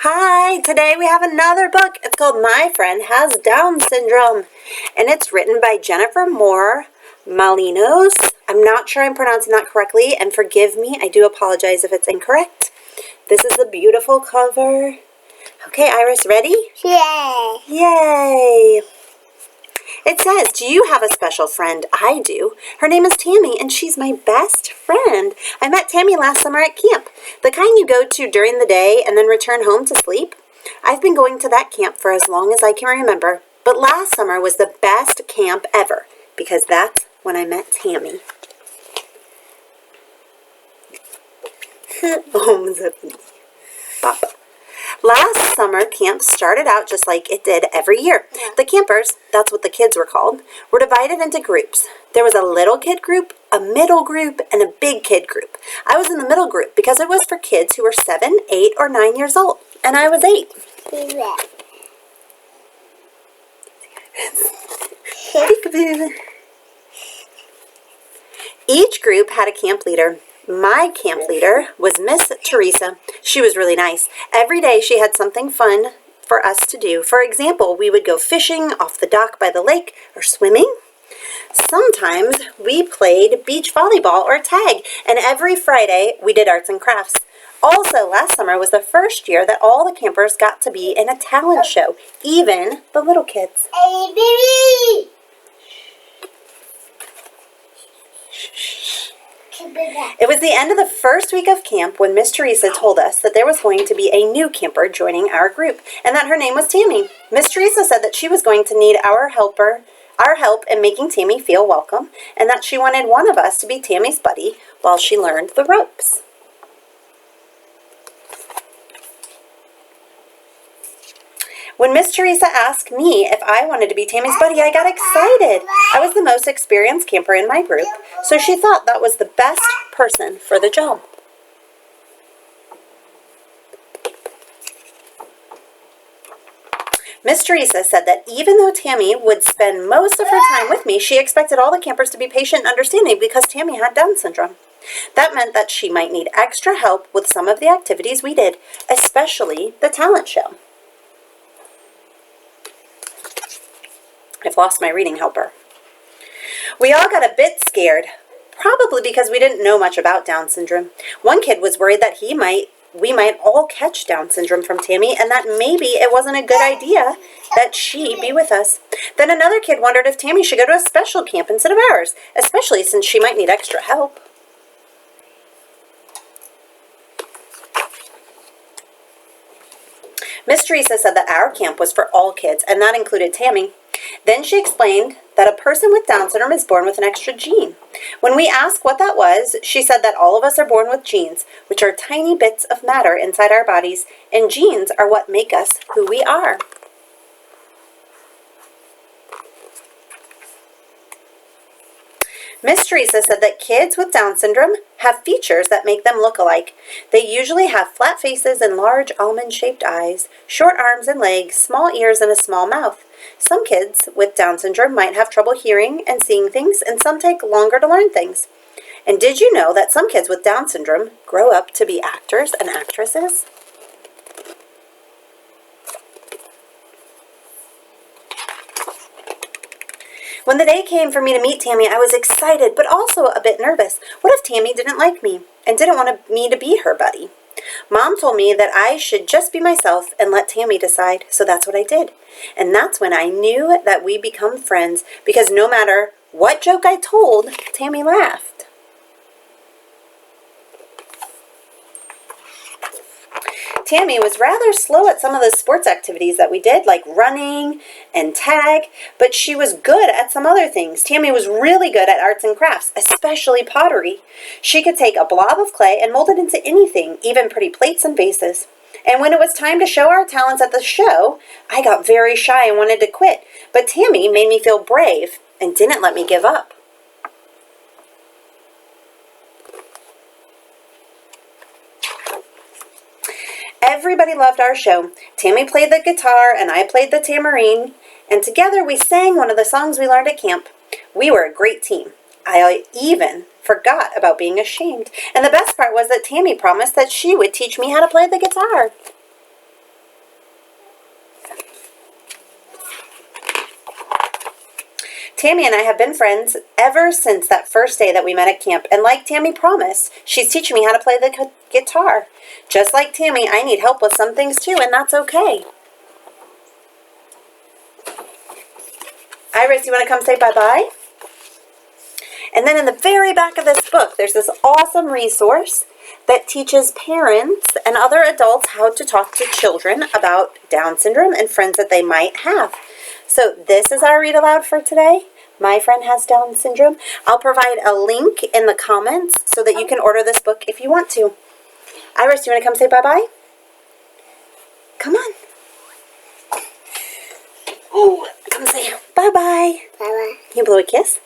Hi, today we have another book. It's called My Friend Has Down Syndrome, and it's written by Jennifer Moore-Mallinos. I'm not sure I'm pronouncing that correctly, and forgive me, I do apologize if it's incorrect. This is a beautiful cover. Okay, Iris, ready? Yay! Yay! It says, do you have a special friend? I do. Her name is Tammy, and she's my best friend. I met Tammy last summer at camp, the kind you go to during the day and then return home to sleep. I've been going to that camp for as long as I can remember, but last summer was the best camp ever, because that's when I met Tammy. Papa. Last summer, camp started out just like it did every year. The campers, that's what the kids were called, were divided into groups. There was a little kid group, a middle group, and a big kid group. I was in the middle group because it was for kids who were 7, 8, or 9 years old, and I was 8. Each group had a camp leader. My camp leader was Miss Teresa. She was really nice. Every day she had something fun for us to do. For example, we would go fishing off the dock by the lake or swimming. Sometimes we played beach volleyball or tag, and every Friday we did arts and crafts. Also, last summer was the first year that all the campers got to be in a talent show, even the little kids. Hey, baby! It was the end of the first week of camp when Miss Teresa told us that there was going to be a new camper joining our group, and that her name was Tammy. Miss Teresa said that she was going to need our help in making Tammy feel welcome, and that she wanted one of us to be Tammy's buddy while she learned the ropes. When Miss Teresa asked me if I wanted to be Tammy's buddy, I got excited. I was the most experienced camper in my group, so she thought that was the best person for the job. Miss Teresa said that even though Tammy would spend most of her time with me, she expected all the campers to be patient and understanding because Tammy had Down syndrome. That meant that she might need extra help with some of the activities we did, especially the talent show. I've lost my reading helper. We all got a bit scared, probably because we didn't know much about Down syndrome. One kid was worried that we might all catch Down syndrome from Tammy, and that maybe it wasn't a good idea that she be with us. Then another kid wondered if Tammy should go to a special camp instead of ours, especially since she might need extra help. Miss Teresa said that our camp was for all kids, and that included Tammy. Then she explained that a person with Down syndrome is born with an extra gene. When we asked what that was, she said that all of us are born with genes, which are tiny bits of matter inside our bodies, and genes are what make us who we are. Miss Teresa said that kids with Down syndrome have features that make them look alike. They usually have flat faces and large almond-shaped eyes, short arms and legs, small ears, and a small mouth. Some kids with Down syndrome might have trouble hearing and seeing things, and some take longer to learn things. And did you know that some kids with Down syndrome grow up to be actors and actresses? When the day came for me to meet Tammy, I was excited, but also a bit nervous. What if Tammy didn't like me and didn't want me to be her buddy? Mom told me that I should just be myself and let Tammy decide, so that's what I did. And that's when I knew that we'd become friends, because no matter what joke I told, Tammy laughed. Tammy was rather slow at some of the sports activities that we did, like running and tag, but she was good at some other things. Tammy was really good at arts and crafts, especially pottery. She could take a blob of clay and mold it into anything, even pretty plates and vases. And when it was time to show our talents at the show, I got very shy and wanted to quit, but Tammy made me feel brave and didn't let me give up. Everybody loved our show. Tammy played the guitar and I played the tambourine, and together we sang one of the songs we learned at camp. We were a great team. I even forgot about being ashamed. And the best part was that Tammy promised that she would teach me how to play the guitar. Tammy and I have been friends ever since that first day that we met at camp, and like Tammy promised, she's teaching me how to play the guitar. Just like Tammy, I need help with some things too, and that's okay. Iris, you want to come say bye-bye? And then in the very back of this book, there's this awesome resource that teaches parents and other adults how to talk to children about Down syndrome and friends that they might have. So this is our read aloud for today. My friend has Down syndrome. I'll provide a link in the comments so that you can order this book if you want to. Iris, you want to come say bye-bye? Come on. Oh, come say bye-bye. Bye-bye. Can you blow a kiss?